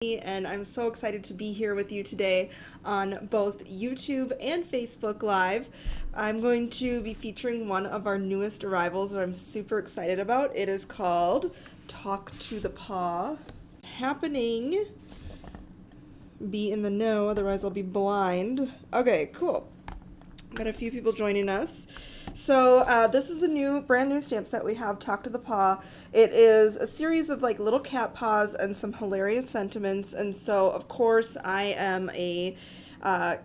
And I'm so excited to be here with you today on both YouTube and Facebook Live. I'm going to be featuring one of our newest arrivals that I'm super excited about. It is called Talk to the Paw. Happening. Be in the know, otherwise I'll be blind. Okay, cool. Got a few people joining us. So this is a brand new stamp set we have, Talk to the Paw. It is a series of like little cat paws and some hilarious sentiments. And so, of course, I am a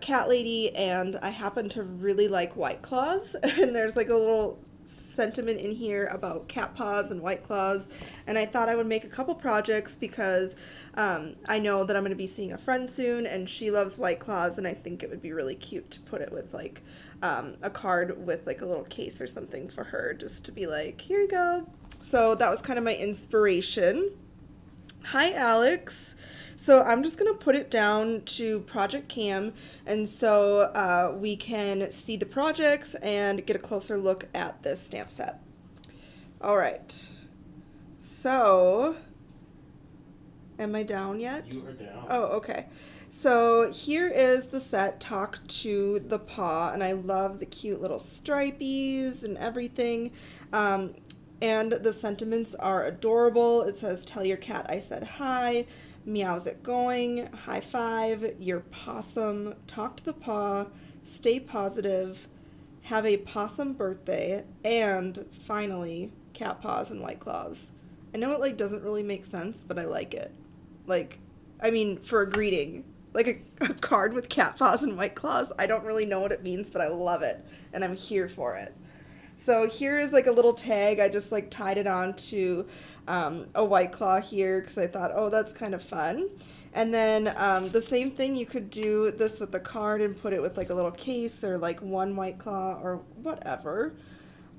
cat lady, and I happen to really like White Claws. And there's like a little sentiment in here about cat paws and White Claws. And I thought I would make a couple projects because I know that I'm going to be seeing a friend soon, and she loves White Claws, and I think it would be really cute to put it with like a card with like a little case or something for her, just to be like, here you go. So that was kind of my inspiration. Hi, Alex. So I'm just going to put it down to Project Cam, and so we can see the projects and get a closer look at this stamp set. All right. So, am I down yet? You are down. Oh, okay. So here is the set, Talk to the Paw, and I love the cute little stripies and everything. And the sentiments are adorable. It says, tell your cat I said hi, meows it going, high five, you're possum, talk to the paw, stay positive, have a possum birthday, and finally, cat paws and White Claws. I know it like doesn't really make sense, but I like it. Like, I mean, for a greeting. Like a card with cat paws and White Claws. I don't really know what it means, but I love it, and I'm here for it. So here is like a little tag. I just like tied it on to a White Claw here because I thought, oh, that's kind of fun. And then the same thing, you could do this with the card and put it with like a little case or like one White Claw or whatever.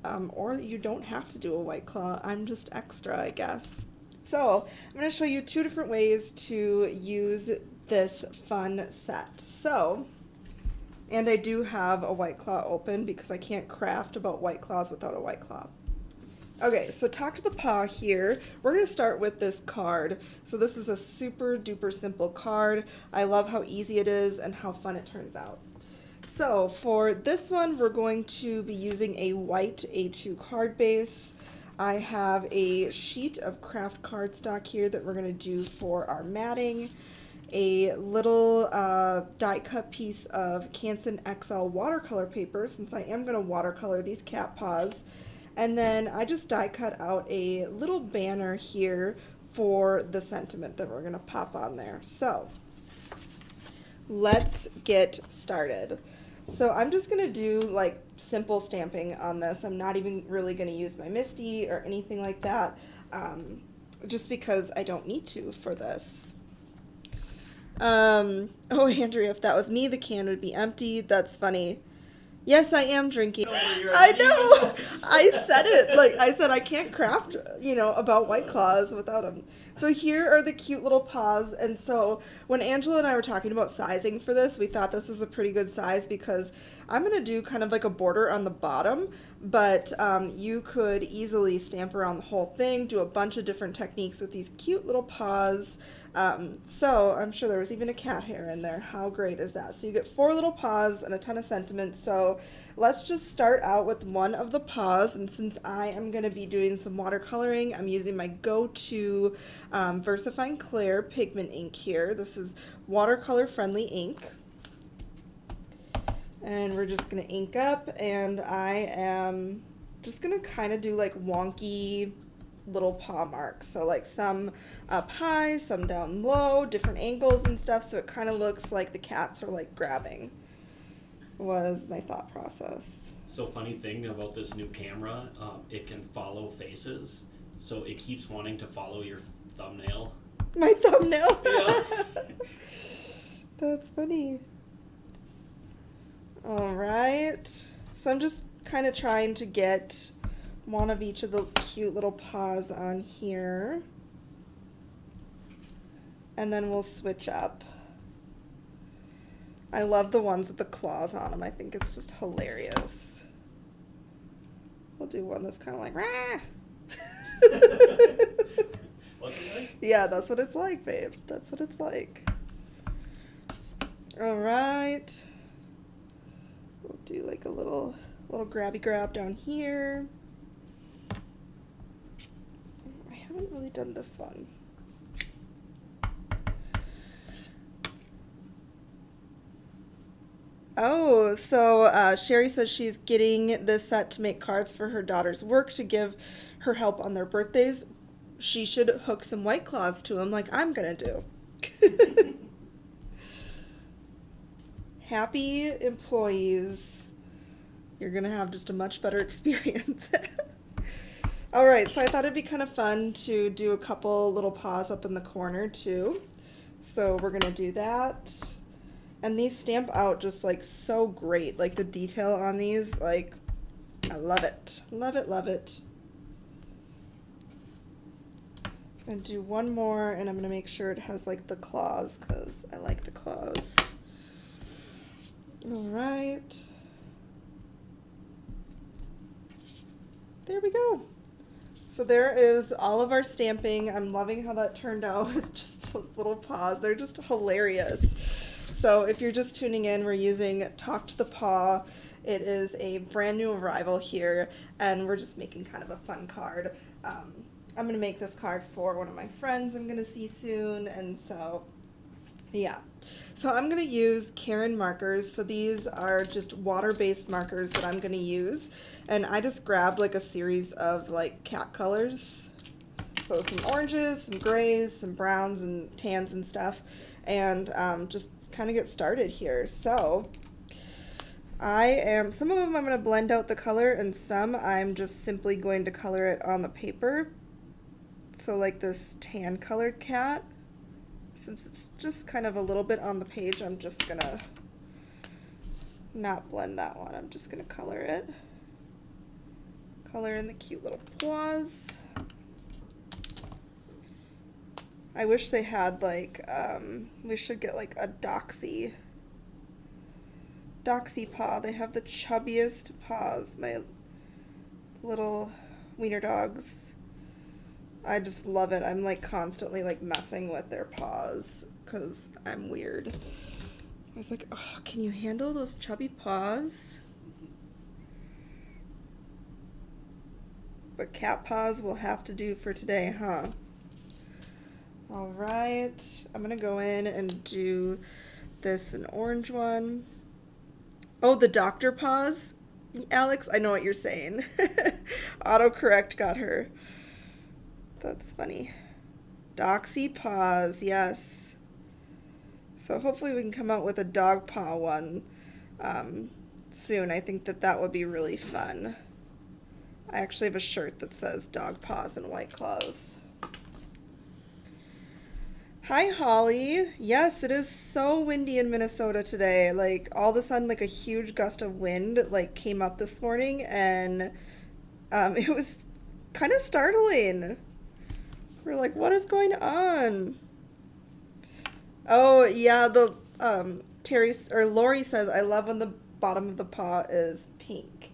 Or you don't have to do a White Claw. I'm just extra, I guess. So I'm going to show you two different ways to use this fun set. So, and I do have a White Claw open because I can't craft about White Claws without a White Claw. Okay, so Talk to the Paw here. We're going to start with this card. So this is a super duper simple card. I love how easy it is and how fun it turns out. So for this one, we're going to be using a white A2 card base. I have a sheet of craft cardstock here that we're going to do for our matting. A little die cut piece of Canson XL watercolor paper, since I am going to watercolor these cat paws. And then I just die cut out a little banner here for the sentiment that we're going to pop on there. So let's get started. So I'm just going to do like simple stamping on this. I'm not even really going to use my Misty or anything like that, just because I don't need to for this. Oh, Andrea, if that was me, the can would be empty. That's funny. Yes, I am drinking. I know. I said it. Like I said, I can't craft, about White Claws without them. So here are the cute little paws. And so when Angela and I were talking about sizing for this, we thought this is a pretty good size because I'm going to do kind of like a border on the bottom, but you could easily stamp around the whole thing, do a bunch of different techniques with these cute little paws. So I'm sure there was even a cat hair in there. How great is that? So you get 4 little paws and a ton of sentiments. So let's just start out with one of the paws. And since I am going to be doing some watercoloring, I'm using my go-to VersaFine Clair pigment ink here. This is watercolor friendly ink. And we're just going to ink up, and I am just going to kind of do like wonky little paw marks. So like some up high, some down low, different angles and stuff, so it kind of looks like the cats are like grabbing, was my thought process. So funny thing about this new camera, it can follow faces, so it keeps wanting to follow your thumbnail. My thumbnail? Yeah. That's funny. All right, so I'm just kind of trying to get one of each of the cute little paws on here, and then we'll switch up. I love the ones with the claws on them. I think it's just hilarious. We'll do one that's kind of like, rah! What's it like? Yeah, that's what it's like, babe. That's what it's like. All right. We'll do like a little grabby grab down here. I haven't really done this one. Oh, so Sherry says she's getting this set to make cards for her daughter's work to give her help on their birthdays. She should hook some White Claws to them like I'm gonna do. Happy employees. You're gonna have just a much better experience. All right, so I thought it'd be kind of fun to do a couple little paws up in the corner too. So we're gonna do that. And these stamp out just like so great. Like the detail on these, like, I love it. Love it, love it. I'm gonna do one more and I'm gonna make sure it has like the claws because I like the claws. All right. There we go. So there is all of our stamping. I'm loving how that turned out with just those little paws. They're just hilarious. So if you're just tuning in, we're using Talk to the Paw. It is a brand new arrival here, and we're just making kind of a fun card. I'm going to make this card for one of my friends I'm going to see soon, and so, yeah. So I'm going to use Karen markers. So these are just water-based markers that I'm going to use, and I just grabbed like a series of like cat colors. So some oranges, some grays, some browns, and tans and stuff, and just kind of get started here. So some of them I'm going to blend out the color, and some I'm just simply going to color it on the paper. So like this tan colored cat, since it's just kind of a little bit on the page, I'm just going to not blend that one. I'm just going to color it. Color in the cute little paws. I wish they had like, we should get like a Doxy paw. They have the chubbiest paws, my little wiener dogs. I just love it. I'm like constantly like messing with their paws because I'm weird. I was like, oh, can you handle those chubby paws? But cat paws will have to do for today, huh? All right, I'm gonna go in and do this an orange one. Oh, the doctor paws? Alex, I know what you're saying. Autocorrect got her. That's funny. Doxy paws, yes. So hopefully we can come out with a dog paw one soon. I think that would be really fun. I actually have a shirt that says dog paws and White Claws. Hi, Holly. Yes, it is so windy in Minnesota today. Like, all of a sudden, like, a huge gust of wind, like, came up this morning, and it was kind of startling. We're like, what is going on? Oh, yeah, Lori says, I love when the bottom of the paw is pink.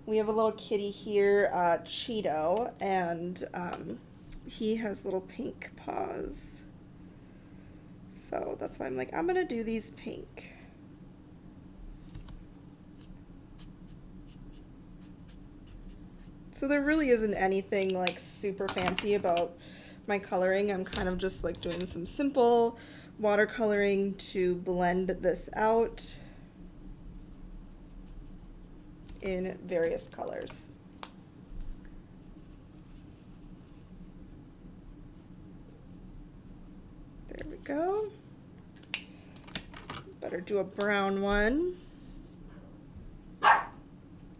We have a little kitty here, Cheeto, and he has little pink paws. So that's why I'm like, I'm gonna do these pink. So there really isn't anything like super fancy about my coloring. I'm kind of just like doing some simple watercoloring to blend this out in various colors. There we go. Better do a brown one.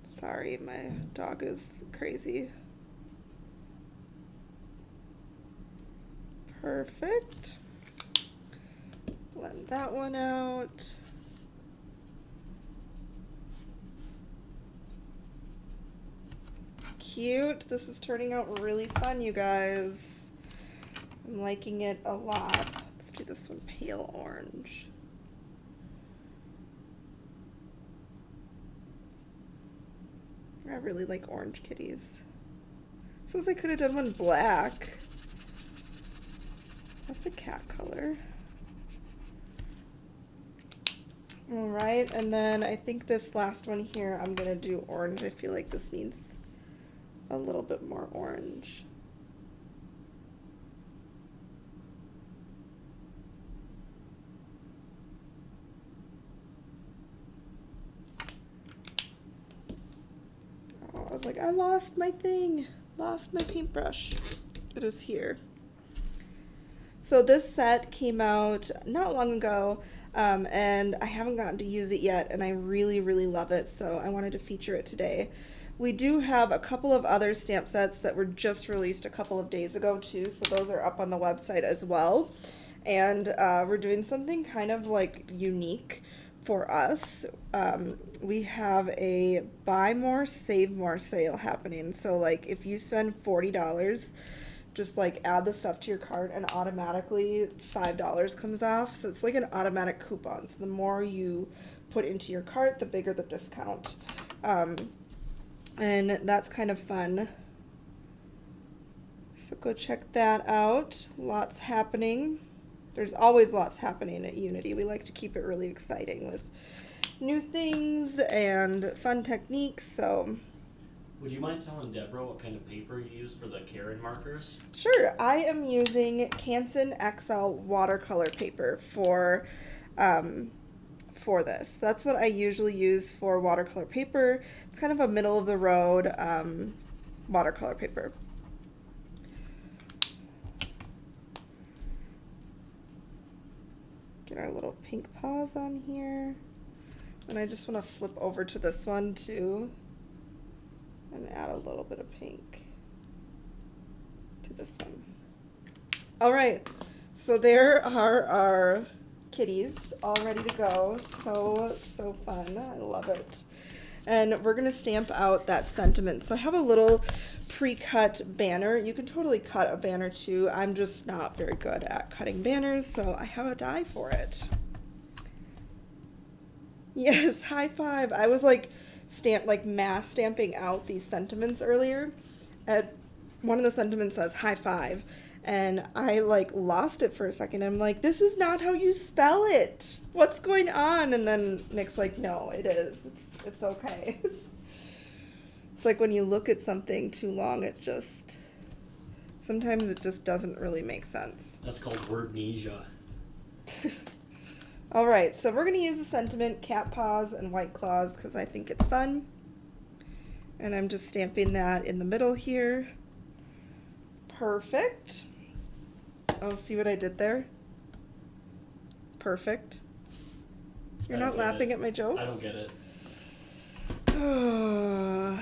Sorry, my dog is crazy. Perfect. Blend that one out. Cute. This is turning out really fun, you guys. I'm liking it a lot. Let's do this one pale orange. I really like orange kitties. Suppose I could have done one black. That's a cat color. All right, and then I think this last one here, I'm gonna do orange. I feel like this needs a little bit more orange. Oh, I was like, I lost my thing, lost my paintbrush. It is here. So this set came out not long ago, and I haven't gotten to use it yet, and I really, really love it, so I wanted to feature it today. We do have a couple of other stamp sets that were just released a couple of days ago too, so those are up on the website as well. And we're doing something kind of like unique for us. We have a buy more, save more sale happening. So like if you spend $40, just like add the stuff to your cart and automatically $5 comes off. So it's like an automatic coupon. So the more you put into your cart, the bigger the discount. And that's kind of fun. So go check that out. Lots happening. There's always lots happening at Unity. We like to keep it really exciting with new things and fun techniques. So would you mind telling Deborah what kind of paper you use for the Karen markers? sure, I am using Canson XL watercolor paper for this. That's what I usually use for watercolor paper. It's kind of a middle of the road watercolor paper. Get our little pink paws on here. And I just want to flip over to this one too and add a little bit of pink to this one. All right, so there are our kitties all ready to go. So fun. I love it. And we're gonna stamp out that sentiment. So I have a little pre-cut banner. You can totally cut a banner too. I'm just not very good at cutting banners, so I have a die for it. Yes, high five. I was like mass stamping out these sentiments earlier. One of the sentiments says high five, and I like lost it for a second. I'm like, this is not how you spell it. What's going on? And then Nick's like, no, it is. It's okay. It's like when you look at something too long, sometimes it just doesn't really make sense. That's called wordnesia. All right, so we're going to use the sentiment, cat paws and white claws, because I think it's fun. And I'm just stamping that in the middle here. Perfect. Oh, see what I did there? Perfect. You're not laughing at my jokes? I don't get it. I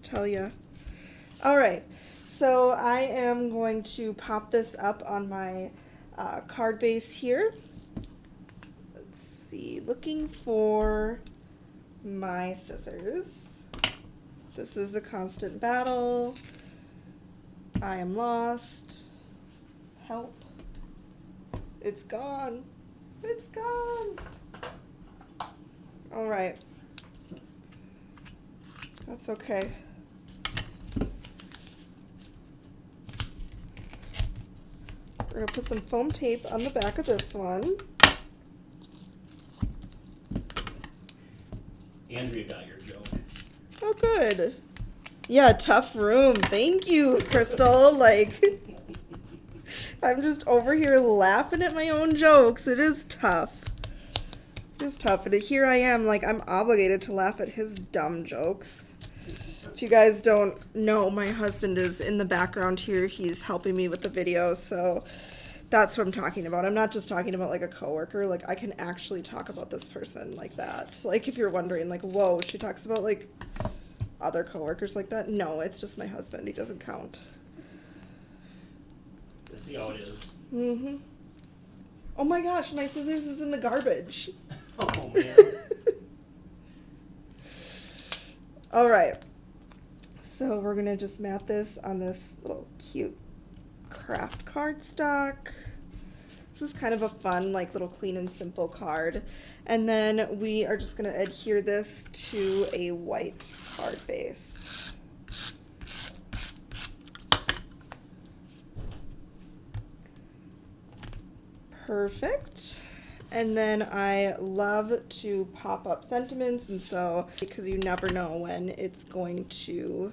tell ya. All right, so I am going to pop this up on my card base here. Let's see, looking for my scissors. This is a constant battle. I am lost. Help. It's gone. It's gone. All right. That's okay. We're going to put some foam tape on the back of this one. Andrea got your joke. Oh, good. Yeah, tough room. Thank you, Crystal. Like, I'm just over here laughing at my own jokes. It is tough. It is tough. And here I am, like, I'm obligated to laugh at his dumb jokes. If you guys don't know, my husband is in the background here. He's helping me with the video, so that's what I'm talking about. I'm not just talking about like a coworker. Like I can actually talk about this person like that. Like if you're wondering, like, whoa, she talks about like other coworkers like that. No, it's just my husband. He doesn't count. Let's see how it is. Mm-hmm. Oh my gosh, my scissors is in the garbage. Oh man. All right. So we're gonna just mat this on this little cute craft cardstock. This is kind of a fun, like little clean and simple card. And then we are just gonna adhere this to a white card base. Perfect. And then I love to pop up sentiments, and so because you never know when it's going to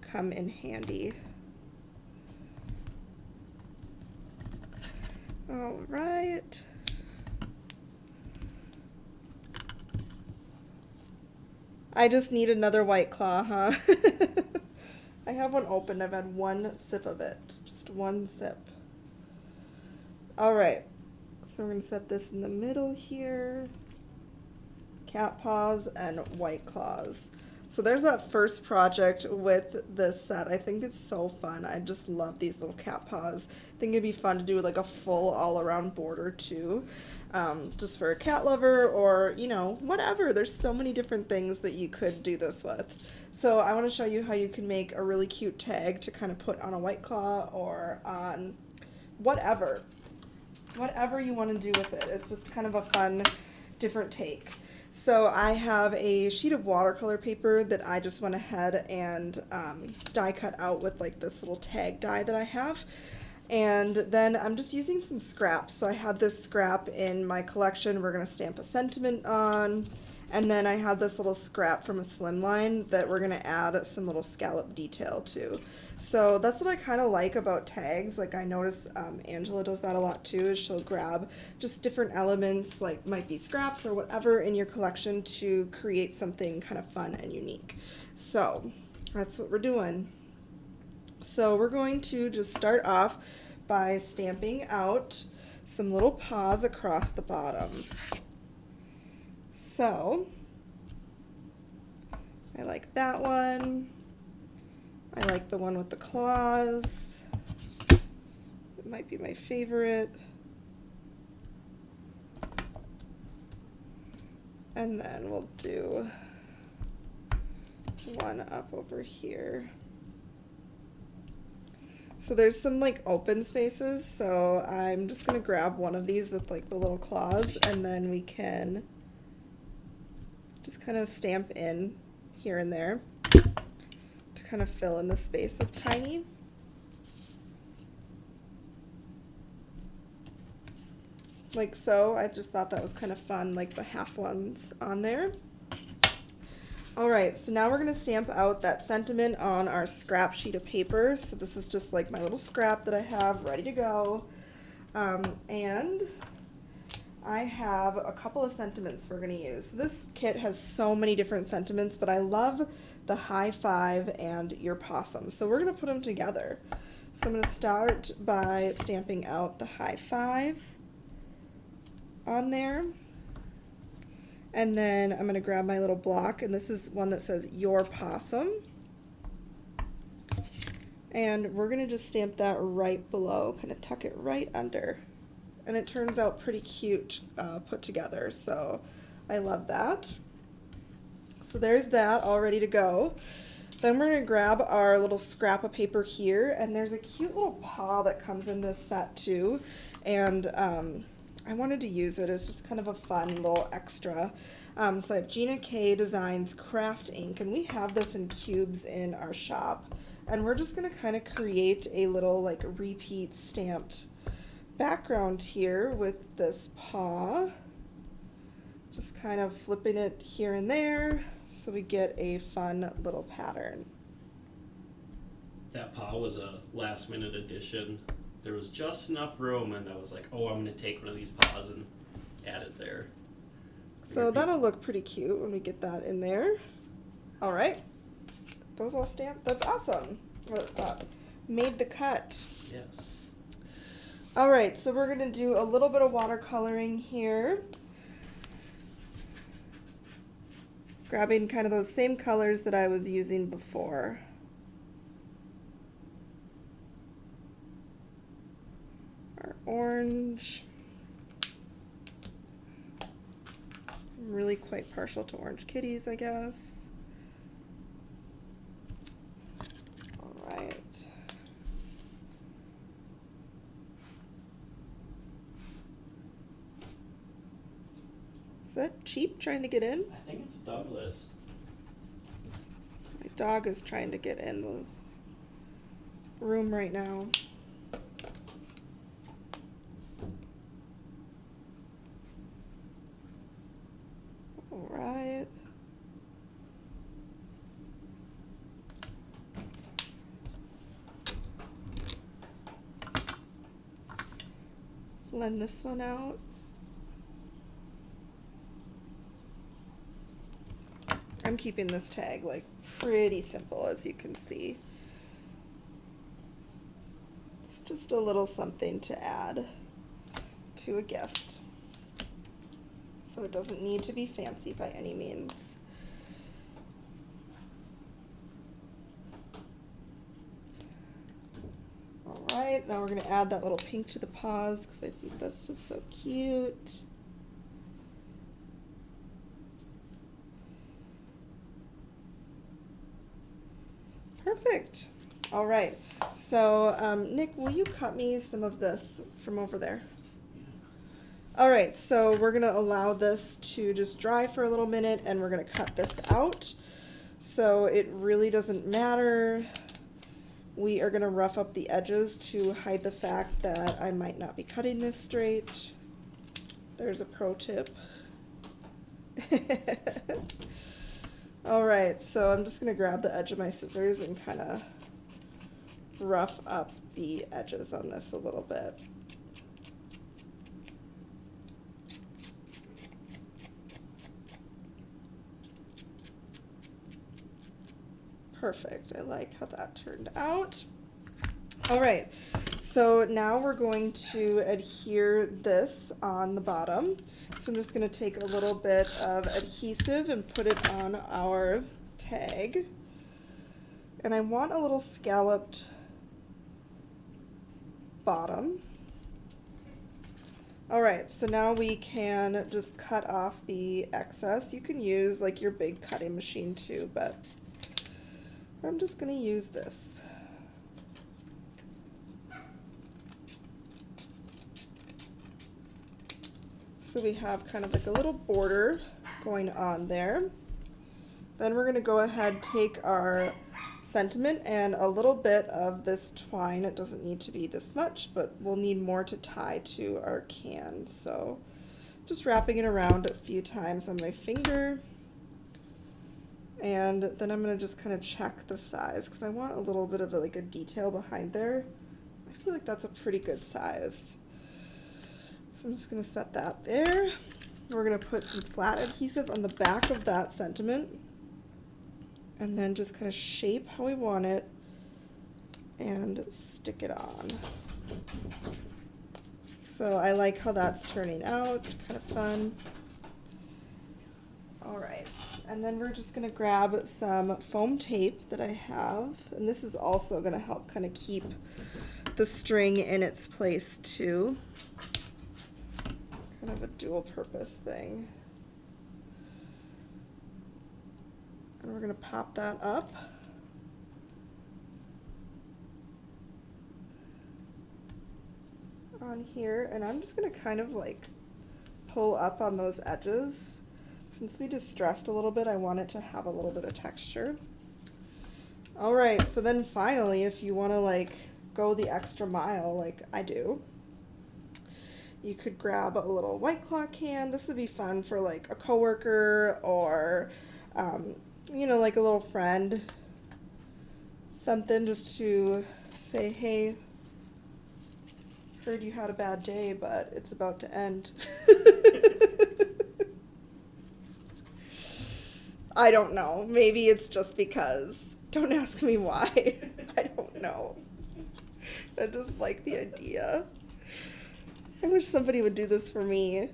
come in handy. All right. I just need another White Claw, huh? I have one open. I've had one sip of it. Just one sip. All right. So we're going to set this in the middle here. Cat paws and White Claws. So there's that first project with this set. I think it's so fun. I just love these little cat paws. I think it'd be fun to do like a full all-around border too. Just for a cat lover or, you know, whatever. There's so many different things that you could do this with. So I want to show you how you can make a really cute tag to kind of put on a White Claw or on whatever. Whatever you want to do with it. It's just kind of a fun, different take. So I have a sheet of watercolor paper that I just went ahead and die cut out with like this little tag die that I have. And then I'm just using some scraps. So I had this scrap in my collection we're going to stamp a sentiment on. And then I had this little scrap from a slimline that we're going to add some little scallop detail to. So that's what I kind of like about tags. Like I notice Angela does that a lot too, is she'll grab just different elements, like might be scraps or whatever in your collection to create something kind of fun and unique. So that's what we're doing. So we're going to just start off by stamping out some little paws across the bottom. So I like that one. I like the one with the claws. It might be my favorite. And then we'll do one up over here. So there's some like open spaces, so I'm just gonna grab one of these with like the little claws, and then we can just kind of stamp in here and there to kind of fill in the space of tiny. Like so. I just thought that was kind of fun, like the half ones on there. All right, so now we're going to stamp out that sentiment on our scrap sheet of paper. So this is just like my little scrap that I have ready to go. And I have a couple of sentiments we're going to use. This kit has so many different sentiments, but I love the high five and your possum. So we're going to put them together. So I'm going to start by stamping out the high five on there. And then I'm going to grab my little block, and this is one that says your possum. And we're going to just stamp that right below, kind of tuck it right under. And it turns out pretty cute put together, so I love that. So there's that all ready to go. Then we're going to grab our little scrap of paper here, and there's a cute little paw that comes in this set too. And I wanted to use it. It's just kind of a fun little extra. So I have Gina K Designs Craft Ink, and we have this in cubes in our shop. And we're just going to kind of create a little like repeat stamped background here with this paw. Just kind of flipping it here and there so we get a fun little pattern. That paw was a last minute addition. There was just enough room, and I was like, oh, I'm going to take one of these paws and add it there. So that'll look pretty cute when we get that in there. All right. Those all stamped. That's awesome. Made the cut. Yes. All right, so we're going to do a little bit of watercoloring here. Grabbing kind of those same colors that I was using before. Our orange. I'm really quite partial to orange kitties, I guess. All right. Is that Cheap trying to get in? I think it's Douglas. My dog is trying to get in the room right now. blend this one out. I'm keeping this tag like pretty simple, as you can see. It's just a little something to add to a gift. So it doesn't need to be fancy by any means. All right, now we're gonna add that little pink to the paws because I think that's just so cute. Perfect. All right. So, Nick, will you cut me some of this from over there? All right. So we're going to allow this to just dry for a little minute, and we're going to cut this out. So it really doesn't matter. We are going to rough up the edges to hide the fact that I might not be cutting this straight. There's a pro tip. All right, so I'm just gonna grab the edge of my scissors and kind of rough up the edges on this a little bit. Perfect, I like how that turned out. All right, so now we're going to adhere this on the bottom. So I'm just going to take a little bit of adhesive and put it on our tag. And I want a little scalloped bottom. All right, so now we can just cut off the excess. You can use like your big cutting machine too, but I'm just going to use this. So we have kind of like a little border going on there. Then we're going to go ahead, take our sentiment and a little bit of this twine. It doesn't need to be this much, but we'll need more to tie to our can. So just wrapping it around a few times on my finger. And then I'm going to just kind of check the size because I want a little bit of like a detail behind there. I feel like that's a pretty good size. So I'm just going to set that there. We're going to put some flat adhesive on the back of that sentiment and then just kind of shape how we want it and stick it on. So I like how that's turning out, kind of fun. All right, and then we're just going to grab some foam tape that I have, and this is also going to help kind of keep the string in its place too. Kind of a dual purpose thing. And we're going to pop that up. On here, and I'm just going to kind of like pull up on those edges. Since we distressed a little bit, I want it to have a little bit of texture. All right, so then finally, if you want to like go the extra mile like I do, you could grab a little White Claw can. This would be fun for like a coworker or, you know, like a little friend. Something just to say, hey, heard you had a bad day, but it's about to end. I don't know. Maybe it's just because. Don't ask me why. I don't know. I just like the idea. I wish somebody would do this for me.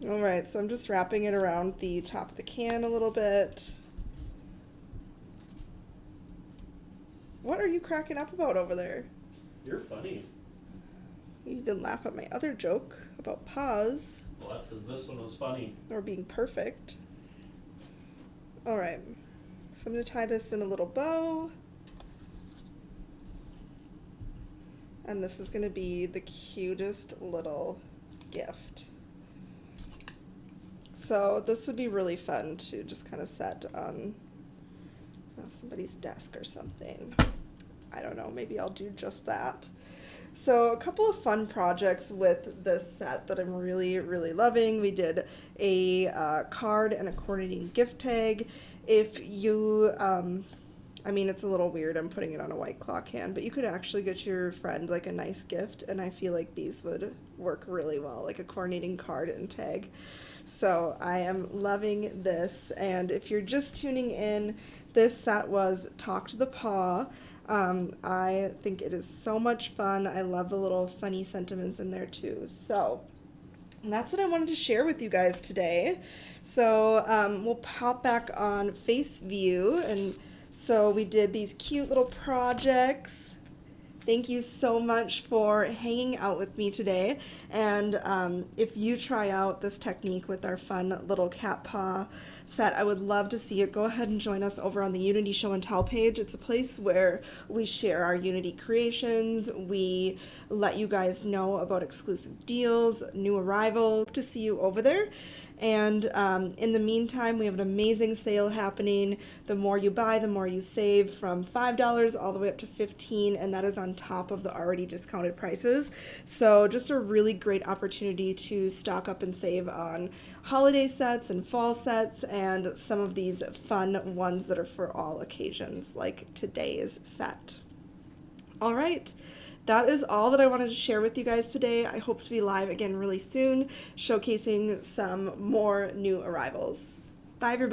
Alright, so I'm just wrapping it around the top of the can a little bit. What are you cracking up about over there? You're funny. You didn't laugh at my other joke about paws. Well, that's because this one was funny. Or being perfect. Alright, so I'm going to tie this in a little bow. And this is going to be the cutest little gift. So this would be really fun to just kind of set on somebody's desk or something. I don't know, maybe I'll do just that. So a couple of fun projects with this set that I'm really, really loving. We did a card and a coordinating gift tag. If you I mean, it's a little weird. I'm putting it on a White Claw can, but you could actually get your friend like a nice gift, and I feel like these would work really well, like a coordinating card and tag. So I am loving this, and if you're just tuning in, this set was Talk to the Paw. I think it is so much fun. I love the little funny sentiments in there too. So and that's what I wanted to share with you guys today. So we'll pop back on face view. And so we did these cute little projects. Thank you so much for hanging out with me today. And if you try out this technique with our fun little cat paw set, I would love to see it. Go ahead and join us over on the Unity Show and Tell page. It's a place where we share our Unity creations. We let you guys know about exclusive deals, new arrivals. To see you over there. And in the meantime, we have an amazing sale happening. The more you buy, the more you save, from $5 all the way up to $15, and that is on top of the already discounted prices. So just a really great opportunity to stock up and save on holiday sets and fall sets and some of these fun ones that are for all occasions, like today's set. All right. That is all that I wanted to share with you guys today. I hope to be live again really soon, showcasing some more new arrivals. Bye, everybody.